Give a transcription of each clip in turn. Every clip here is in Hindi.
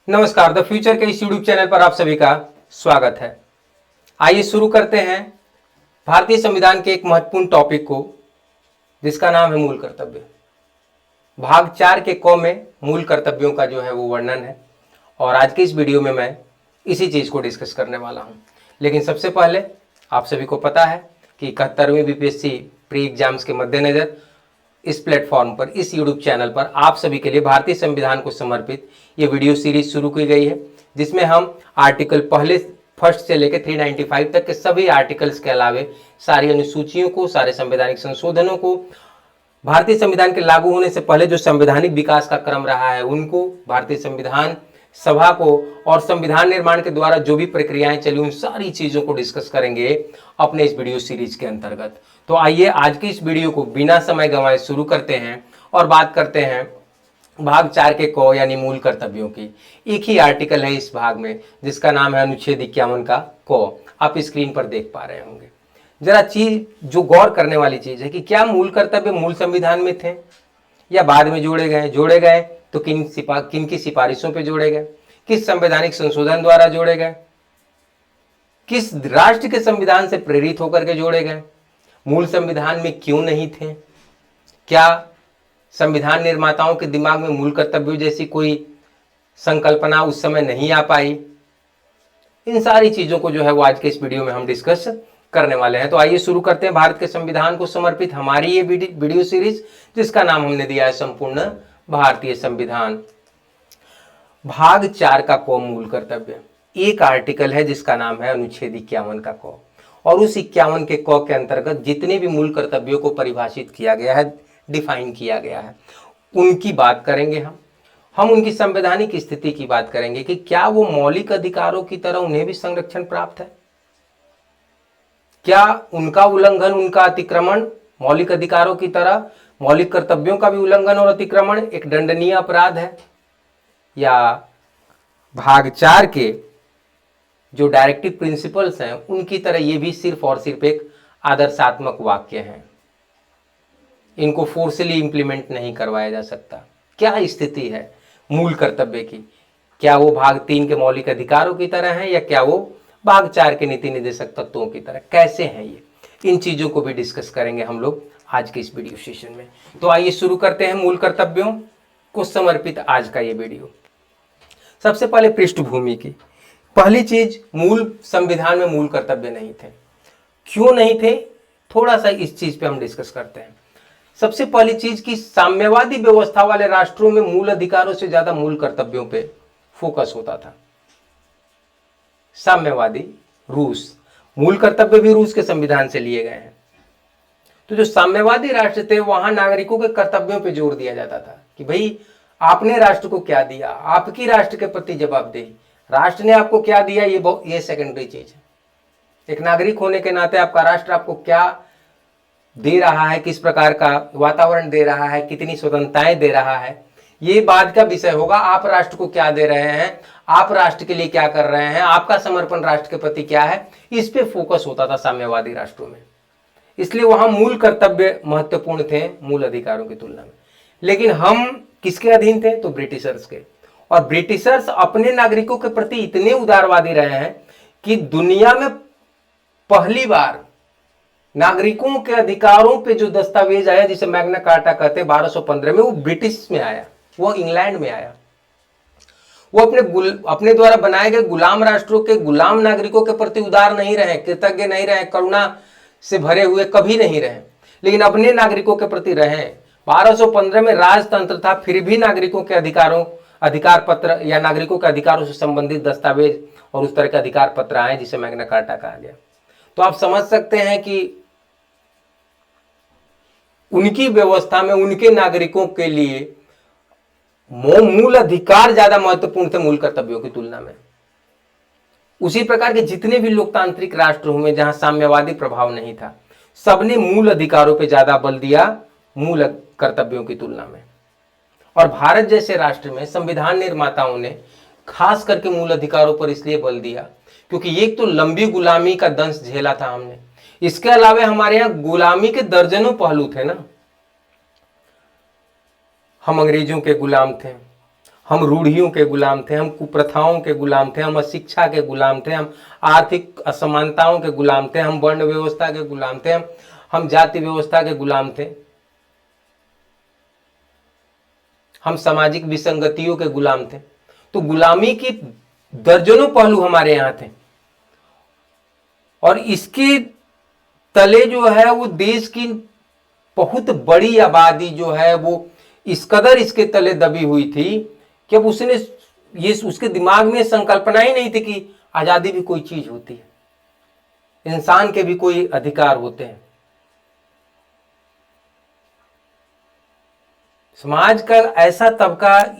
नमस्कार, द फ्यूचर के इस यूट्यूब चैनल पर आप सभी का स्वागत है। आइए शुरू करते हैं भारतीय संविधान के एक महत्वपूर्ण टॉपिक को, जिसका नाम है मूल कर्तव्य। भाग 4 के क में मूल कर्तव्यों का जो है वो वर्णन है और आज की इस वीडियो में मैं इसी चीज़ को डिस्कस करने वाला हूं। लेकिन सबसे पहले आप सभी को पता है कि 71वीं बीपीएससी प्री एग्जाम्स के मद्देनज़र इस प्लेटफॉर्म पर, इस यूट्यूब चैनल पर आप सभी के लिए भारतीय संविधान को समर्पित ये वीडियो सीरीज शुरू की गई है, जिसमें हम आर्टिकल पहले फर्स्ट से लेकर 395 तक के सभी आर्टिकल्स के अलावे सारी अनुसूचियों को, सारे संवैधानिक संशोधनों को, भारतीय संविधान के लागू होने से पहले जो संवैधानिक विकास का क्रम रहा है उनको, भारतीय संविधान सभा को और संविधान निर्माण के द्वारा जो भी प्रक्रियाएं चली उन सारी चीजों को डिस्कस करेंगे अपने इस वीडियो सीरीज के अंतर्गत। तो आइए आज की इस वीडियो को बिना समय गंवाए शुरू करते हैं और बात करते हैं भाग 4 के क यानी मूल कर्तव्यों की। एक ही आर्टिकल है इस भाग में जिसका नाम है अनुच्छेद 51 का क। आप स्क्रीन पर देख पा रहे होंगे। जरा चीज जो गौर करने वाली चीज है कि क्या मूल कर्तव्य मूल संविधान में थे या बाद में जोड़े गए तो किन की सिफारिशों पे जोड़े गए, किस संवैधानिक संशोधन द्वारा जोड़े गए, किस राष्ट्र के संविधान से प्रेरित होकर के जोड़े गए, मूल संविधान में क्यों नहीं थे, क्या संविधान निर्माताओं के दिमाग में मूल कर्तव्यों जैसी कोई संकल्पना उस समय नहीं आ पाई। इन सारी चीजों को जो है वो आज के इस वीडियो में हम डिस्कस करने वाले हैं। तो आइए शुरू करते हैं भारत के संविधान को समर्पित हमारी ये वीडियो सीरीज, जिसका नाम हमने दिया है संपूर्ण भारतीय संविधान। भाग 4 का क मूल कर्तव्य, एक आर्टिकल है जिसका नाम है अनुच्छेद 51 का क, और उस 51 के क के अंतर्गत जितने भी मूल कर्तव्यों को परिभाषित किया गया है, डिफाइन किया गया है, उनकी बात करेंगे। हम उनकी संवैधानिक स्थिति की बात करेंगे कि क्या वो मौलिक अधिकारों की तरह उन्हें भी संरक्षण प्राप्त है, क्या उनका उल्लंघन, उनका अतिक्रमण मौलिक अधिकारों की तरह मौलिक कर्तव्यों का भी उल्लंघन और अतिक्रमण एक दंडनीय अपराध है, या भाग 4 के जो डायरेक्टिव प्रिंसिपल्स हैं उनकी तरह ये भी सिर्फ और सिर्फ एक आदर्शात्मक वाक्य हैं, इनको फोर्सली इंप्लीमेंट नहीं करवाया जा सकता। क्या स्थिति है मूल कर्तव्य की, क्या वो भाग 3 के मौलिक अधिकारों की तरह है या क्या वो भाग 4 के नीति निर्देशक तत्वों की तरह, कैसे हैं ये, इन चीजों को भी डिस्कस करेंगे हम लोग आज के इस वीडियो सेशन में। तो आइए शुरू करते हैं मूल कर्तव्यों को समर्पित आज का ये वीडियो। सबसे पहले पृष्ठभूमि की। पहली चीज, मूल संविधान में मूल कर्तव्य नहीं थे। क्यों नहीं थे, थोड़ा सा इस चीज पे हम डिस्कस करते हैं। सबसे पहली चीज कि साम्यवादी व्यवस्था वाले राष्ट्रों में मूल अधिकारों से ज्यादा मूल कर्तव्यों पे फोकस होता था। साम्यवादी रूस, मूल कर्तव्य भी रूस के संविधान से लिए गए हैं। तो जो साम्यवादी राष्ट्र थे वहां नागरिकों के कर्तव्यों पे जोर दिया जाता था कि भाई आपने राष्ट्र को क्या दिया, आपकी राष्ट्र के प्रति जवाबदेही, राष्ट्र ने आपको क्या दिया ये सेकेंडरी चीज है। एक नागरिक होने के नाते आपका राष्ट्र आपको क्या दे रहा है, किस प्रकार का वातावरण दे रहा है, कितनी स्वतंत्रताएं दे रहा है, ये बाद का विषय होगा। आप राष्ट्र को क्या दे रहे हैं, आप राष्ट्र के लिए क्या कर रहे हैं, आपका समर्पण राष्ट्र के प्रति क्या है, इस पे फोकस होता था साम्यवादी राष्ट्रों में। इसलिए वहां मूल कर्तव्य महत्वपूर्ण थे मूल अधिकारों की तुलना में। लेकिन हम किसके अधीन थे, तो ब्रिटिशर्स के। और ब्रिटिशर्स अपने नागरिकों के प्रति इतने उदारवादी रहे हैं कि दुनिया में पहली बार नागरिकों के अधिकारों पे जो दस्तावेज आया, जिसे मैग्ना कार्टा कहते हैं, 1215 में, वो ब्रिटिश में आया, वो इंग्लैंड में आया। वो अपने द्वारा बनाए गए गुलाम राष्ट्रों के गुलाम नागरिकों के प्रति उदार नहीं रहे, कृतज्ञ नहीं रहे, करुणा से भरे हुए कभी नहीं रहे, लेकिन अपने नागरिकों के प्रति रहे। 1215 में राजतंत्र था, फिर भी नागरिकों के अधिकार पत्र या नागरिकों के अधिकारों से संबंधित दस्तावेज और उस तरह के अधिकार पत्र आए जिसे मैग्ना कार्टा कहा गया। तो आप समझ सकते हैं कि उनकी व्यवस्था में उनके नागरिकों के लिए मूल अधिकार ज्यादा महत्वपूर्ण थे मूल कर्तव्यों की तुलना में। उसी प्रकार के जितने भी लोकतांत्रिक राष्ट्र हुए जहां साम्यवादी प्रभाव नहीं था, सबने मूल अधिकारों पे ज्यादा बल दिया मूल कर्तव्यों की तुलना में। और भारत जैसे राष्ट्र में संविधान निर्माताओं ने खास करके मूल अधिकारों पर इसलिए बल दिया क्योंकि एक तो लंबी गुलामी का दंश झेला था हमने, इसके अलावा हमारे यहां गुलामी के दर्जनों पहलू थे ना। हम अंग्रेजों के गुलाम थे, हम रूढ़ियों के गुलाम थे, हम कुप्रथाओं के गुलाम थे, हम अशिक्षा के गुलाम थे, हम आर्थिक असमानताओं के गुलाम थे, हम वर्ण व्यवस्था के गुलाम थे, हम जाति व्यवस्था के गुलाम थे, हम सामाजिक विसंगतियों के गुलाम थे। तो गुलामी की दर्जनों पहलू हमारे यहां थे और इसके तले जो है वो देश की बहुत बड़ी आबादी जो है वो इस कदर इसके तले दबी हुई थी कि अब उसने ये उसके दिमाग में संकल्पना ही नहीं थी कि आजादी भी कोई चीज होती है, इंसान के भी कोई अधिकार होते हैं। समाज का ऐसा तबका,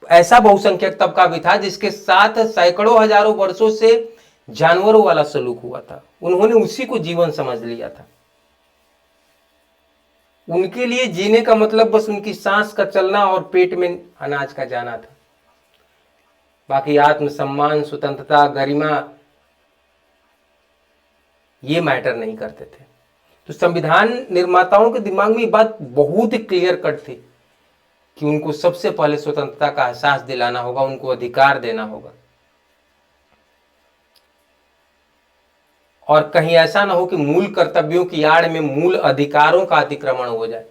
ऐसा बहुसंख्यक तबका भी था जिसके साथ सैकड़ों हजारों वर्षों से जानवरों वाला सलूक हुआ था। उन्होंने उसी को जीवन समझ लिया था। उनके लिए जीने का मतलब बस उनकी सांस का चलना और पेट में अनाज का जाना था। बाकी आत्मसम्मान, स्वतंत्रता, गरिमा ये मैटर नहीं करते थे। तो संविधान निर्माताओं के दिमाग में ये बात बहुत ही क्लियर कट थी कि उनको सबसे पहले स्वतंत्रता का एहसास दिलाना होगा, उनको अधिकार देना होगा और कहीं ऐसा ना हो कि मूल कर्तव्यों की आड़ में मूल अधिकारों का अतिक्रमण हो जाए।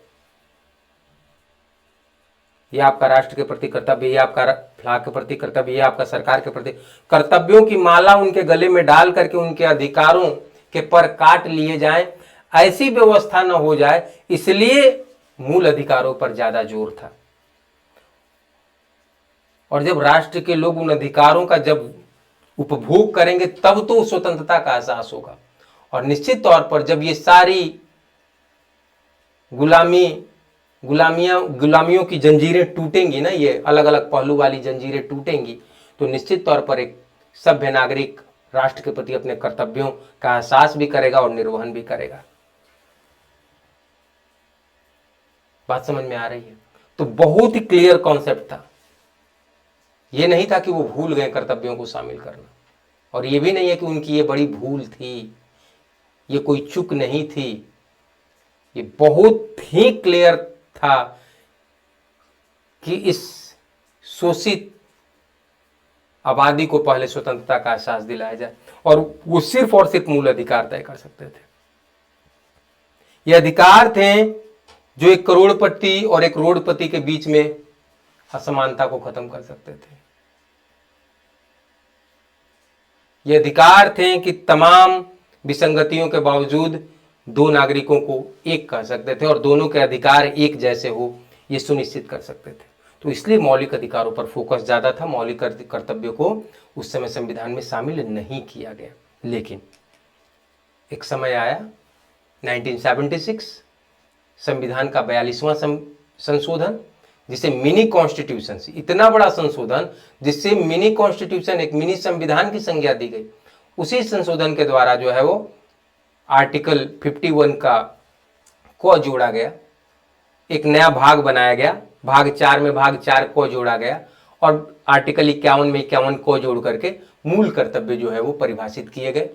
ये आपका राष्ट्र के प्रति कर्तव्य, ये आपका फ्लाग के प्रति कर्तव्य, ये आपका सरकार के प्रति कर्तव्यों की माला उनके गले में डाल करके उनके अधिकारों के पर काट लिए जाएं, ऐसी व्यवस्था न हो जाए। इसलिए मूल अधिकारों पर ज्यादा जोर था। और जब राष्ट्र के लोग उन अधिकारों का जब उपभोग करेंगे तब तो स्वतंत्रता का एहसास होगा। और निश्चित तौर पर जब ये सारी गुलामियों की जंजीरें टूटेंगी ना, ये अलग अलग पहलू वाली जंजीरें टूटेंगी, तो निश्चित तौर पर एक सभ्य नागरिक राष्ट्र के प्रति अपने कर्तव्यों का एहसास भी करेगा और निर्वहन भी करेगा। बात समझ में आ रही है? तो बहुत ही क्लियर कॉन्सेप्ट था। ये नहीं था कि वो भूल गए कर्तव्यों को शामिल करना, और ये भी नहीं है कि उनकी ये बड़ी भूल थी, ये कोई चूक नहीं थी। ये बहुत ही क्लियर था कि इस शोषित आबादी को पहले स्वतंत्रता का एहसास दिलाया जाए, और वो सिर्फ और सिर्फ मूल अधिकार तय कर सकते थे। ये अधिकार थे जो एक करोड़पति और एक रोडपति के बीच में असमानता को खत्म कर सकते थे। ये अधिकार थे कि तमाम विसंगतियों के बावजूद दो नागरिकों को एक कर सकते थे और दोनों के अधिकार एक जैसे हो, ये सुनिश्चित कर सकते थे। तो इसलिए मौलिक अधिकारों पर फोकस ज्यादा था। मौलिक कर्तव्यों को उस समय संविधान में शामिल नहीं किया गया। लेकिन एक समय आया 1976, संविधान का 42वां संशोधन, जिसे मिनी कॉन्स्टिट्यूशन, इतना बड़ा संशोधन जिससे मिनी कॉन्स्टिट्यूशन, एक मिनी संविधान की संज्ञा दी गई। उसी संशोधन के द्वारा जो है वो आर्टिकल 51 को जोड़ा गया, एक नया भाग बनाया गया, भाग 4 में भाग 4 को जोड़ा गया और आर्टिकल 51 में 51 को जोड़ करके मूल कर्तव्य जो है वो परिभाषित किए गए।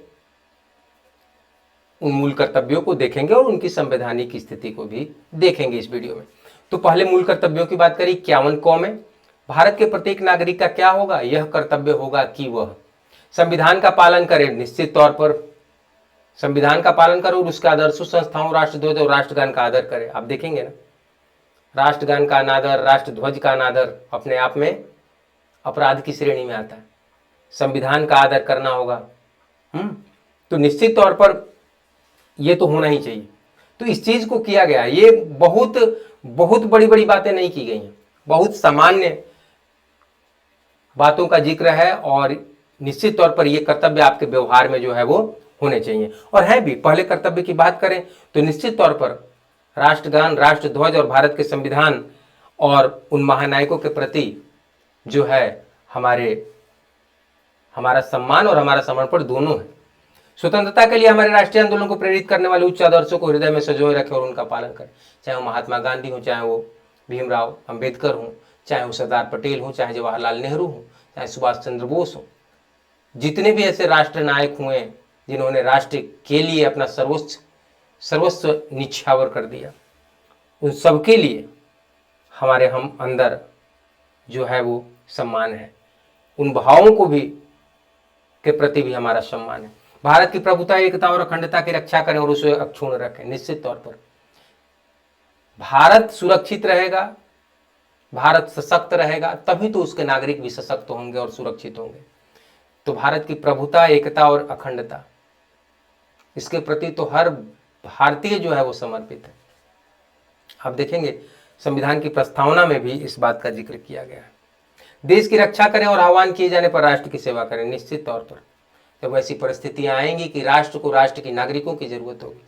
उन मूल कर्तव्यों को देखेंगे और उनकी संवैधानिक स्थिति को भी देखेंगे इस वीडियो में। तो पहले मूल कर्तव्यों की बात करी। 51 को में भारत के प्रत्येक नागरिक का क्या होगा? यह कर्तव्य होगा कि वह संविधान का पालन करे, निश्चित तौर पर संविधान का पालन करे और उसके आदर्शों, संस्थाओं, राष्ट्रध्वज और राष्ट्रगान का आदर करे। आप देखेंगे ना, राष्ट्रगान का अनादर, राष्ट्रध्वज का अनादर अपने आप में अपराध की श्रेणी में आता है। संविधान का आदर करना होगा। तो निश्चित तौर पर यह तो होना ही चाहिए। तो इस चीज को किया गया। ये बहुत बहुत बड़ी बड़ी बातें नहीं की गई हैं, बहुत सामान्य बातों का जिक्र है और निश्चित तौर पर यह कर्तव्य आपके व्यवहार में जो है वो होने चाहिए और है भी। पहले कर्तव्य की बात करें तो निश्चित तौर पर राष्ट्रगान, राष्ट्रध्वज और भारत के संविधान और उन महानायकों के प्रति जो है हमारा सम्मान और हमारा समर्पण दोनों है। स्वतंत्रता के लिए हमारे राष्ट्रीय आंदोलन को प्रेरित करने वाले उच्च आदर्शों को हृदय में संजोए रखें और उनका पालन करें। चाहे वो महात्मा गांधी हो, चाहे वो भीमराव अंबेडकर हो, चाहे वो सरदार पटेल हो, चाहे जवाहरलाल नेहरू हो, चाहे सुभाष चंद्र बोस हो, जितने भी ऐसे राष्ट्र नायक हुए जिन्होंने राष्ट्र के लिए अपना सर्वस्व निछावर कर दिया, उन सबके लिए हम अंदर जो है वो सम्मान है, उन भावों को भी के प्रति भी हमारा सम्मान है। भारत की प्रभुता, एकता और अखंडता की रक्षा करें और उसे अक्षुण्ण रखें। निश्चित तौर पर भारत सुरक्षित रहेगा, भारत सशक्त रहेगा, तभी तो उसके नागरिक भी सशक्त होंगे और सुरक्षित होंगे। तो भारत की प्रभुता, एकता और अखंडता, इसके प्रति तो हर भारतीय जो है वो समर्पित है। आप देखेंगे संविधान की प्रस्तावना में भी इस बात का जिक्र किया गया है। देश की रक्षा करें और आह्वान किए जाने पर राष्ट्र की सेवा करें। निश्चित तौर पर जब ऐसी परिस्थितियां आएंगी कि राष्ट्र को राष्ट्र की नागरिकों की जरूरत होगी,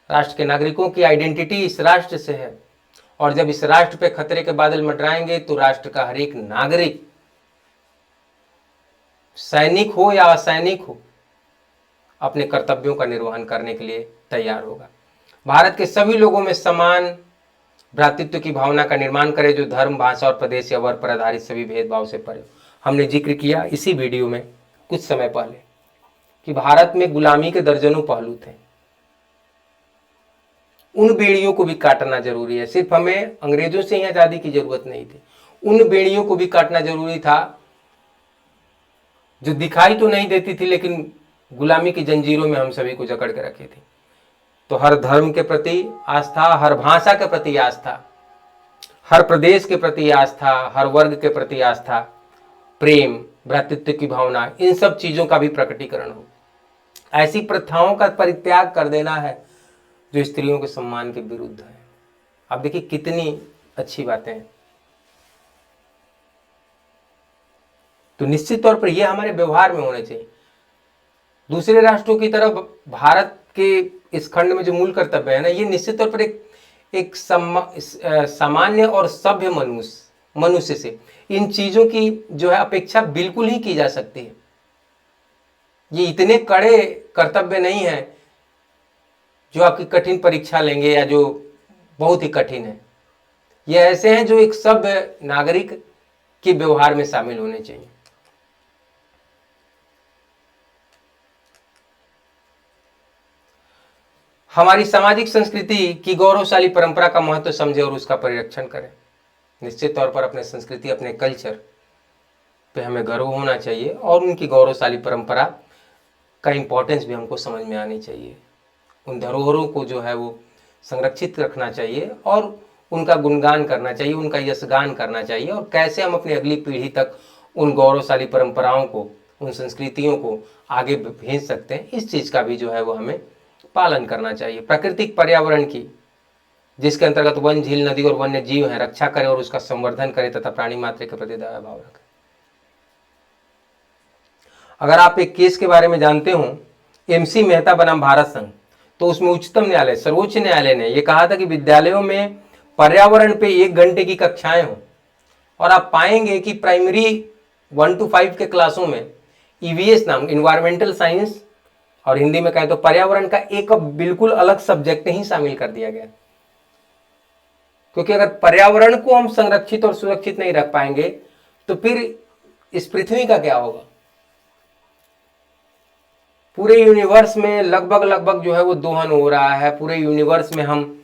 राष्ट्र के नागरिकों की आइडेंटिटी इस राष्ट्र से है, और जब इस राष्ट्र पे खतरे के बादल मंडराएंगे तो राष्ट्र का हर एक नागरिक, सैनिक हो या असैनिक हो, अपने कर्तव्यों का निर्वहन करने के लिए तैयार होगा। भारत के सभी लोगों में समान भ्रातृत्व की भावना का निर्माण करें, जो धर्म, भाषा और प्रदेश या वर्ग पर आधारित सभी भेदभाव से परे। हमने जिक्र किया इसी वीडियो में कुछ समय पहले कि भारत में गुलामी के दर्जनों पहलू थे, उन बेड़ियों को भी काटना जरूरी है। सिर्फ हमें अंग्रेजों से ही आजादी की जरूरत नहीं थी, उन बेड़ियों को भी काटना जरूरी था जो दिखाई तो नहीं देती थी लेकिन गुलामी की जंजीरों में हम सभी को जकड़ के रखी थी। तो हर धर्म के प्रति आस्था, हर भाषा के प्रति आस्था, हर प्रदेश के प्रति आस्था, हर वर्ग के प्रति आस्था, प्रेम, भ्रातृत्व की भावना, इन सब चीजों का भी प्रकटीकरण हो। ऐसी प्रथाओं का परित्याग कर देना है जो स्त्रियों के सम्मान के विरुद्ध है। अब देखिए कितनी अच्छी बातें हैं। तो निश्चित तौर पर यह हमारे व्यवहार में होने चाहिए। दूसरे राष्ट्रों की तरह भारत के इस खंड में जो मूल कर्तव्य है ना, ये निश्चित तौर पर एक सामान्य और सभ्य मनुष्य से इन चीजों की जो है अपेक्षा बिल्कुल ही की जा सकती है। ये इतने कड़े कर्तव्य नहीं है जो आपकी कठिन परीक्षा लेंगे या जो बहुत ही कठिन है। ये ऐसे हैं जो एक सभ्य नागरिक के व्यवहार में शामिल होने चाहिए। हमारी सामाजिक संस्कृति की गौरवशाली परंपरा का महत्व समझें और उसका परिरक्षण करें। निश्चित तौर पर अपने संस्कृति, अपने कल्चर पे हमें गर्व होना चाहिए और उनकी गौरवशाली परंपरा का इम्पोर्टेंस भी हमको समझ में आनी चाहिए। उन धरोहरों को जो है वो संरक्षित रखना चाहिए और उनका गुणगान करना चाहिए, उनका यशगान करना चाहिए, और कैसे हम अपनी अगली पीढ़ी तक उन गौरवशाली परंपराओं को, उन संस्कृतियों को आगे भेज सकते हैं, इस चीज़ का भी जो है वो हमें पालन करना चाहिए। प्राकृतिक पर्यावरण की, जिसके अंतर्गत वन, झील, नदी और वन्य जीव है, रक्षा करें और उसका संवर्धन करें तथा प्राणी मात्र के प्रति दया भाव रखें। अगर आप एक केस के बारे में जानते हो, MC मेहता बनाम भारत संघ, तो उसमें उच्चतम न्यायालय, सर्वोच्च न्यायालय ने यह कहा था कि विद्यालयों में पर्यावरण पे 1 घंटे की कक्षाएं हो, और आप पाएंगे कि प्राइमरी 1 to 5 के क्लासों में EVS नाम, इन्वायरमेंटल साइंस, और हिंदी में कहें तो पर्यावरण का एक बिल्कुल अलग सब्जेक्ट ही शामिल कर दिया गया। क्योंकि अगर पर्यावरण को हम संरक्षित और सुरक्षित नहीं रख पाएंगे तो फिर इस पृथ्वी का क्या होगा। पूरे यूनिवर्स में लगभग जो है वो दोहन हो रहा है। पूरे यूनिवर्स में हम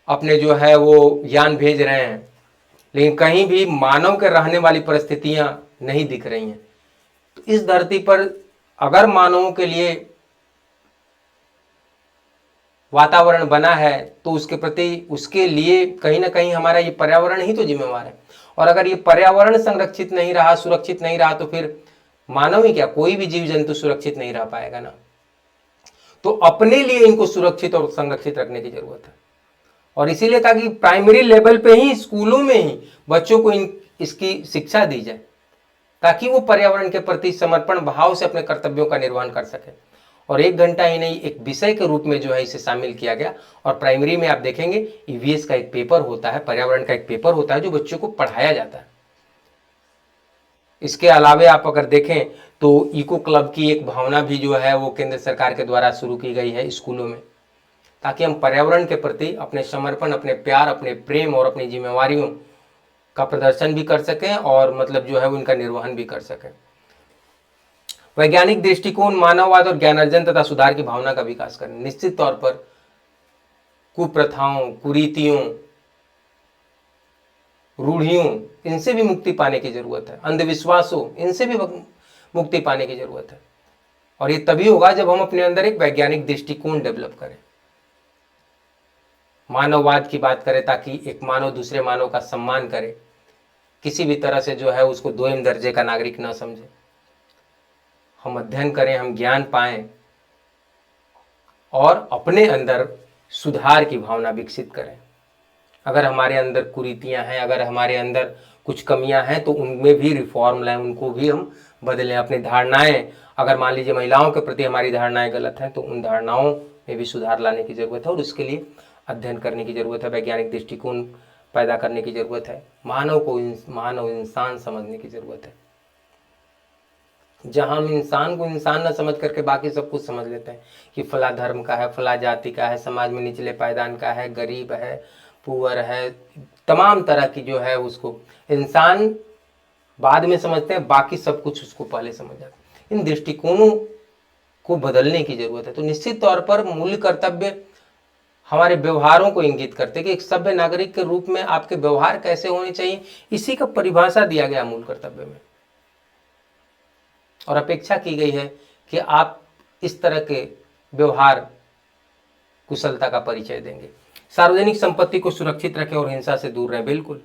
अपने जो है वो यान भेज रहे हैं, लेकिन कहीं भी मानव के रहने वाली परिस्थितियां नहीं दिख रही हैं। तो इस धरती पर अगर मानवों के लिए वातावरण बना है तो उसके प्रति, उसके लिए कहीं ना कहीं हमारा ये पर्यावरण ही तो जिम्मेवार है। और अगर ये पर्यावरण संरक्षित नहीं रहा, सुरक्षित नहीं रहा, तो फिर मानव ही क्या, कोई भी जीव जंतु सुरक्षित नहीं रह पाएगा ना। तो अपने लिए इनको सुरक्षित और संरक्षित रखने की जरूरत है। और इसीलिए कहा कि प्राइमरी लेवल पे ही, स्कूलों में ही बच्चों को इसकी शिक्षा दी जाए, ताकि वो पर्यावरण के प्रति समर्पण भाव से अपने कर्तव्यों का निर्वहन कर सके। और 1 घंटा ही नहीं, एक विषय के रूप में जो है इसे शामिल किया गया। और प्राइमरी में आप देखेंगे EVS का एक पेपर होता है, पर्यावरण का एक पेपर होता है जो बच्चों को पढ़ाया जाता है। इसके अलावे आप अगर देखें तो इको क्लब की एक भावना भी जो है वो केंद्र सरकार के द्वारा शुरू की गई है स्कूलों में, ताकि हम पर्यावरण के प्रति अपने समर्पण, अपने प्यार, अपने प्रेम और अपनी जिम्मेवारियों का प्रदर्शन भी कर सकें और मतलब जो है वो इनका निर्वहन भी कर सकें। वैज्ञानिक दृष्टिकोण, मानववाद और ज्ञानार्जन तथा सुधार की भावना का विकास करें। निश्चित तौर पर कुप्रथाओं, कुरीतियों रूढ़ियों, इनसे भी मुक्ति पाने की जरूरत है, अंधविश्वासों, इनसे भी मुक्ति पाने की जरूरत है। और ये तभी होगा जब हम अपने अंदर एक वैज्ञानिक दृष्टिकोण डेवलप करें, मानववाद की बात करें, ताकि एक मानव दूसरे मानव का सम्मान करे, किसी भी तरह से जो है उसको दोयम दर्जे का नागरिक ना समझे। हम अध्ययन करें, हम ज्ञान पाएं और अपने अंदर सुधार की भावना विकसित करें। अगर हमारे अंदर कुरीतियां हैं, अगर हमारे अंदर कुछ कमियां हैं, तो उनमें भी रिफॉर्म लाएं, उनको भी हम बदलें। अपनी धारणाएं, अगर मान लीजिए महिलाओं के प्रति हमारी धारणाएं गलत हैं, तो उन धारणाओं में भी सुधार लाने की जरूरत है और उसके लिए अध्ययन करने की जरूरत है, वैज्ञानिक दृष्टिकोण पैदा करने की जरूरत है, मानव इंसान समझने की जरूरत है। जहां हम इंसान को इंसान न समझ करके बाकी सब कुछ समझ लेते हैं कि फला धर्म का है, फला जाति का है, समाज में निचले पायदान का है, गरीब है, पुअर है, तमाम तरह की जो है उसको इंसान बाद में समझते हैं, बाकी सब कुछ उसको पहले समझ जाते हैं। इन दृष्टिकोणों को बदलने की जरूरत है। तो निश्चित तौर पर मूल कर्तव्य हमारे व्यवहारों को इंगित करते हैं कि एक सभ्य नागरिक के रूप में आपके व्यवहार कैसे होने चाहिए, इसी का परिभाषा दिया गया मूल कर्तव्य में। और अपेक्षा की गई है कि आप इस तरह के व्यवहार कुशलता का परिचय देंगे। सार्वजनिक संपत्ति को सुरक्षित रखें और हिंसा से दूर रहें। बिल्कुल,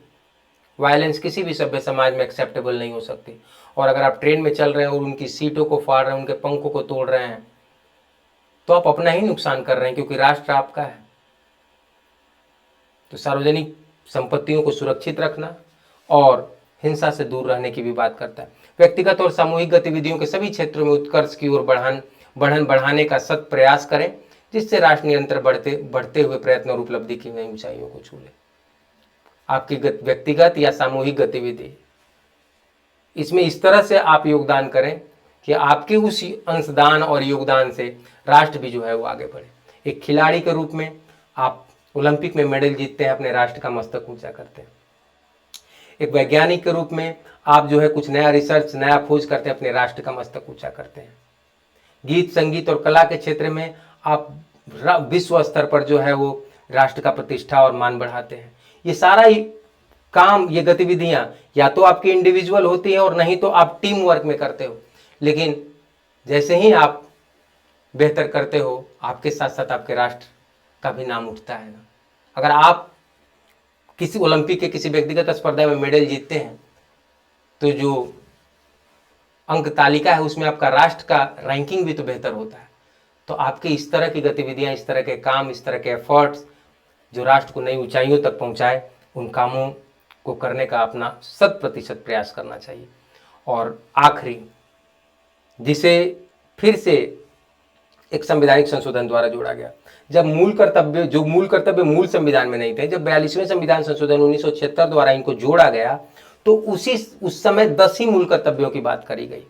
वायलेंस किसी भी सभ्य समाज में एक्सेप्टेबल नहीं हो सकती। और अगर आप ट्रेन में चल रहे हैं और उनकी सीटों को फाड़ रहे हैं, उनके पंखों को तोड़ रहे हैं, तो आप अपना ही नुकसान कर रहे हैं, क्योंकि राष्ट्र आपका है। तो सार्वजनिक संपत्तियों को सुरक्षित रखना और हिंसा से दूर रहने की भी बात करता है। व्यक्तिगत और सामूहिक गतिविधियों के सभी क्षेत्रों में उत्कर्ष की ओर बढ़ाने का सत प्रयास करें, जिससे राष्ट्र निरंतर बढ़ते हुए प्रयत्न और उपलब्धि की नई ऊंचाइयों को छू ले। आपकी व्यक्तिगत या सामूहिक गतिविधि, इसमें इस तरह से आप योगदान करें कि आपके उस अंशदान और योगदान से राष्ट्र भी जो है वो आगे बढ़े। एक खिलाड़ी के रूप में आप ओलंपिक में मेडल जीतते हैं, अपने राष्ट्र का मस्तक ऊंचा करते हैं। एक वैज्ञानिक के रूप में आप जो है कुछ नया रिसर्च, नया खोज करते हैं, अपने राष्ट्र का मस्तक ऊंचा करते हैं। गीत, संगीत और कला के क्षेत्र में आप विश्व स्तर पर जो है वो राष्ट्र का प्रतिष्ठा और मान बढ़ाते हैं। ये सारा ही काम, ये गतिविधियां या तो आपकी इंडिविजुअल होती है और नहीं तो आप टीम वर्क में करते हो। लेकिन जैसे ही आप बेहतर करते हो, आपके साथ साथ आपके राष्ट्र का भी नाम उठता है ना। अगर आप किसी ओलंपिक के किसी व्यक्तिगत स्पर्धा में मेडल जीतते हैं, तो जो अंक तालिका है उसमें आपका राष्ट्र का रैंकिंग भी तो बेहतर होता है। तो आपकी इस तरह की गतिविधियां, इस तरह के काम, इस तरह के एफर्ट्स जो राष्ट्र को नई ऊंचाइयों तक पहुंचाए, उन कामों को करने का अपना 100% प्रयास करना चाहिए। और आखिरी, जिसे फिर से एक संवैधानिक संशोधन द्वारा जोड़ा गया, जब मूल कर्तव्य मूल संविधान में नहीं थे, जब 42वें संविधान संशोधन 1976 द्वारा इनको जोड़ा गया, तो उस समय 10 ही मूल कर्तव्यों की बात करी गई।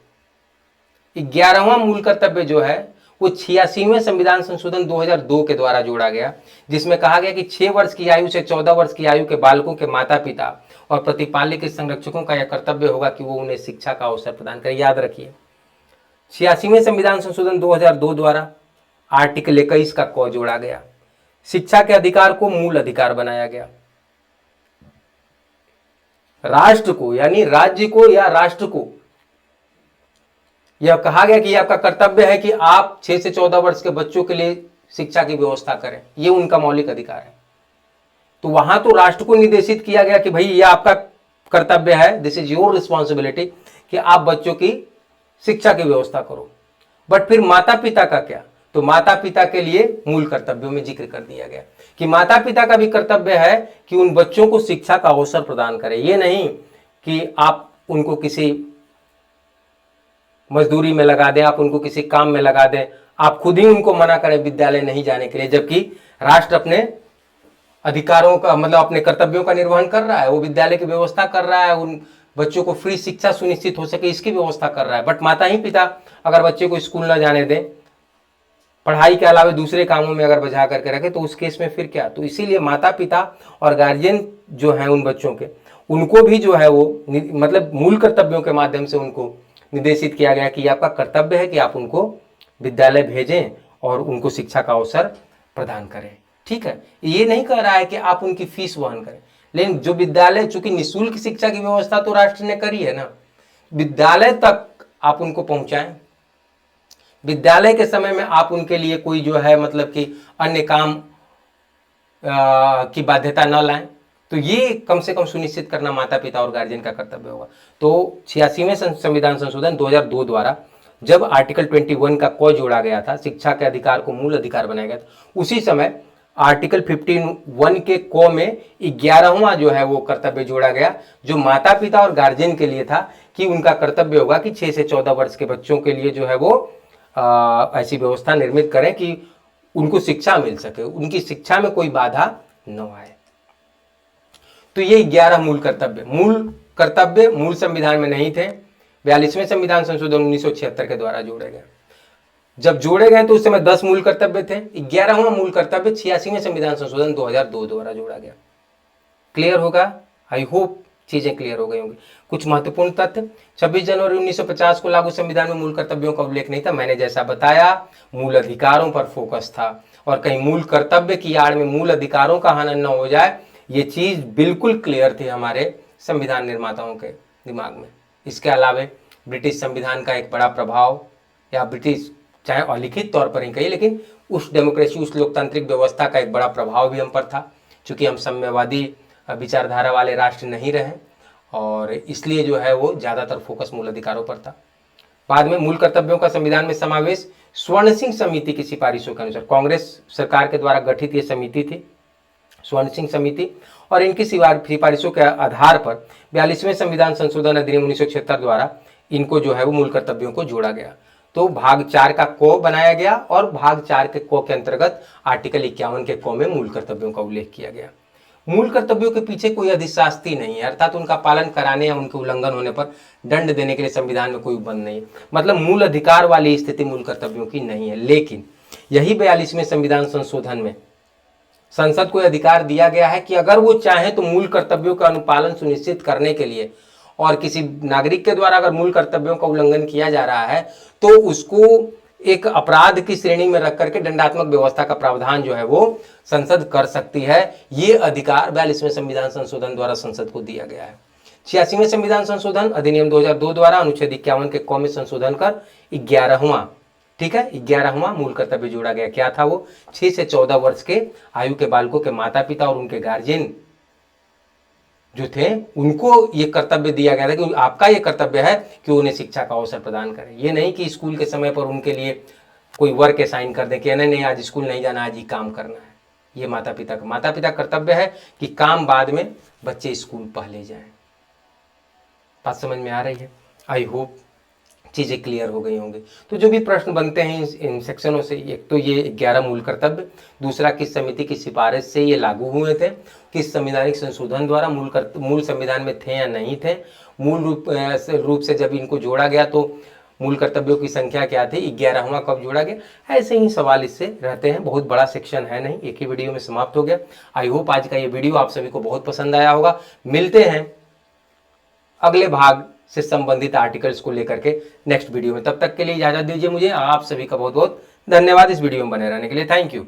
11वां मूल कर्तव्य जो है वो 86वें संविधान संशोधन 2002 के द्वारा जोड़ा गया, जिसमें कहा गया कि 6 वर्ष की आयु से 14 वर्ष की आयु के बालकों के माता पिता और प्रतिपाल्य के संरक्षकों का यह कर्तव्य होगा कि वो उन्हें शिक्षा का अवसर प्रदान करें। याद रखिए, 86वें संविधान संशोधन 2002 द्वारा आर्टिकल 21 का क जोड़ा गया। शिक्षा के अधिकार को मूल अधिकार बनाया गया। राष्ट्र को, यानी राज्य को या राष्ट्र को यह कहा गया कि यह आपका कर्तव्य है कि आप 6 से 14 वर्ष के बच्चों के लिए शिक्षा की व्यवस्था करें। यह उनका मौलिक अधिकार है। तो वहां तो राष्ट्र को निर्देशित किया गया कि भाई यह आपका कर्तव्य है, दिस इज योर रिस्पॉन्सिबिलिटी, कि आप बच्चों की शिक्षा की व्यवस्था करो। बट फिर माता पिता का क्या? तो माता पिता के लिए मूल कर्तव्यों में जिक्र कर दिया गया कि माता पिता का भी कर्तव्य है कि उन बच्चों को शिक्षा का अवसर प्रदान करें। ये नहीं कि आप उनको किसी मजदूरी में लगा दें, आप उनको किसी काम में लगा दें, आप खुद ही उनको मना करें विद्यालय नहीं जाने के लिए, जबकि राष्ट्र अपने अधिकारों का, मतलब अपने कर्तव्यों का निर्वहन कर रहा है। वो विद्यालय की व्यवस्था कर रहा है, उन बच्चों को फ्री शिक्षा सुनिश्चित हो सके इसकी व्यवस्था कर रहा है। बट माता ही पिता अगर बच्चे को स्कूल न जाने दें, पढ़ाई के अलावा दूसरे कामों में अगर बजा करके रखे, तो उस केस में फिर क्या? तो इसीलिए माता पिता और गार्जियन जो है उन बच्चों के, उनको भी जो है वो मतलब मूल कर्तव्यों के माध्यम से उनको निर्देशित किया गया कि आपका कर्तव्य है कि आप उनको विद्यालय भेजें और उनको शिक्षा का अवसर प्रदान करें। ठीक है, ये नहीं कह रहा है कि आप उनकी फीस वहन करें, लेकिन जो विद्यालय, चूंकि निःशुल्क शिक्षा की व्यवस्था तो राष्ट्र ने करी है ना, विद्यालय तक आप उनको पहुंचाएं, विद्यालय के समय में आप उनके लिए कोई जो है मतलब कि अन्य काम की बाध्यता न लाएं, तो ये कम से कम सुनिश्चित करना माता पिता और गार्जियन का कर्तव्य होगा। तो 86वें संविधान संशोधन 2002 द्वारा जब आर्टिकल 21 का क जोड़ा गया था, शिक्षा के अधिकार को मूल अधिकार बनाया गया था, उसी समय आर्टिकल 51 के क में 11वां जो है वो कर्तव्य जोड़ा गया, जो माता पिता और गार्जियन के लिए था कि उनका कर्तव्य होगा कि 6 से 14 वर्ष के बच्चों के लिए जो है वो ऐसी व्यवस्था निर्मित करें कि उनको शिक्षा मिल सके, उनकी शिक्षा में कोई बाधा न आए। तो ये 11 मूल कर्तव्य मूल संविधान में नहीं थे, 42वें संविधान संशोधन 1976 के द्वारा जोड़े गए। जब जोड़े गए तो उस समय 10 मूल कर्तव्य थे, 11वां मूल कर्तव्य 86वें संविधान संशोधन 2002 द्वारा जोड़ा गया। क्लियर होगा? आई होप चीजें क्लियर हो गई होंगी। कुछ महत्वपूर्ण तथ्य, 26 जनवरी 1950 को लागू संविधान में मूल कर्तव्यों का उल्लेख नहीं था। मैंने जैसा बताया, मूल अधिकारों पर फोकस था, और कहीं मूल कर्तव्य की आड़ में मूल अधिकारों का हनन न हो जाए, ये चीज बिल्कुल क्लियर थी हमारे संविधान निर्माताओं के दिमाग में। इसके अलावा ब्रिटिश संविधान का एक बड़ा प्रभाव, या ब्रिटिश चाहे अलिखित तौर पर ही कही, लेकिन उस डेमोक्रेसी, उस लोकतांत्रिक व्यवस्था का एक बड़ा प्रभाव भी हम पर था, क्योंकि हम साम्यवादी विचारधारा वाले राष्ट्र नहीं रहे, और इसलिए जो है वो ज़्यादातर फोकस मूल अधिकारों पर था। बाद में मूल कर्तव्यों का संविधान में समावेश स्वर्ण सिंह समिति की सिफारिशों के अनुसार, कांग्रेस सरकार के द्वारा गठित ये समिति थी, स्वर्ण सिंह समिति, और इनकी सिफारिशों के आधार पर 42वें संविधान संशोधन अधिनियम 1976 द्वारा इनको जो है वो मूल कर्तव्यों को जोड़ा गया। तो भाग 4 का क बनाया गया, और भाग 4 के क के अंतर्गत आर्टिकल 51 के क में मूल कर्तव्यों का उल्लेख किया गया। मूल कर्तव्यों के पीछे कोई अधिशास्ति नहीं है, अर्थात उनका पालन कराने या उनके उल्लंघन होने पर दंड देने के लिए संविधान में कोई उपबंध नहीं है। मतलब मूल अधिकार वाली स्थिति मूल कर्तव्यों की नहीं है। लेकिन यही 42वें संविधान संशोधन में संसद को अधिकार दिया गया है कि अगर वो चाहे तो मूल कर्तव्यों का अनुपालन सुनिश्चित करने के लिए, और किसी नागरिक के द्वारा अगर मूल कर्तव्यों का उल्लंघन किया जा रहा है तो उसको एक अपराध की श्रेणी में रख करके दंडात्मक व्यवस्था का प्रावधान जो है वो संसद कर सकती है। ये अधिकार 42वें संविधान संशोधन द्वारा संसद को दिया गया है। 86वें संविधान संशोधन अधिनियम 2002 द्वारा अनुच्छेद 51 के क में संशोधन कर 11वां, ठीक है, 11वां मूल कर्तव्य जोड़ा गया। क्या था वो? 6 से 14 वर्ष के आयु के बालकों के माता पिता और उनके गार्जियन जो थे, उनको ये कर्तव्य दिया गया था कि आपका ये कर्तव्य है कि उन्हें शिक्षा का अवसर प्रदान करें। ये नहीं कि स्कूल के समय पर उनके लिए कोई वर्क असाइन कर दें कि नहीं आज स्कूल नहीं जाना, आज ही काम करना है। ये माता पिता कर्तव्य है कि काम बाद में, बच्चे स्कूल पहले जाएं। बात समझ में आ रही है? आई होप चीज़ें क्लियर हो गई होंगी। तो जो भी प्रश्न बनते हैं इन सेक्शनों से, एक तो ये 11 मूल कर्तव्य, दूसरा किस समिति की सिफारिश से ये लागू हुए थे, किस संवैधानिक संशोधन द्वारा मूल संविधान में थे या नहीं थे, मूल रूप से जब इनको जोड़ा गया तो मूल कर्तव्यों की संख्या क्या थी, 11वां कब जोड़ा गया, ऐसे ही सवाल इससे रहते हैं। बहुत बड़ा सेक्शन है नहीं, एक ही वीडियो में समाप्त हो गया। आई होप आज का ये वीडियो आप सभी को बहुत पसंद आया होगा। मिलते हैं अगले भाग से संबंधित आर्टिकल्स को लेकर के नेक्स्ट वीडियो में। तब तक के लिए इजाजत दीजिए मुझे। आप सभी का बहुत बहुत धन्यवाद इस वीडियो में बने रहने के लिए। Thank you.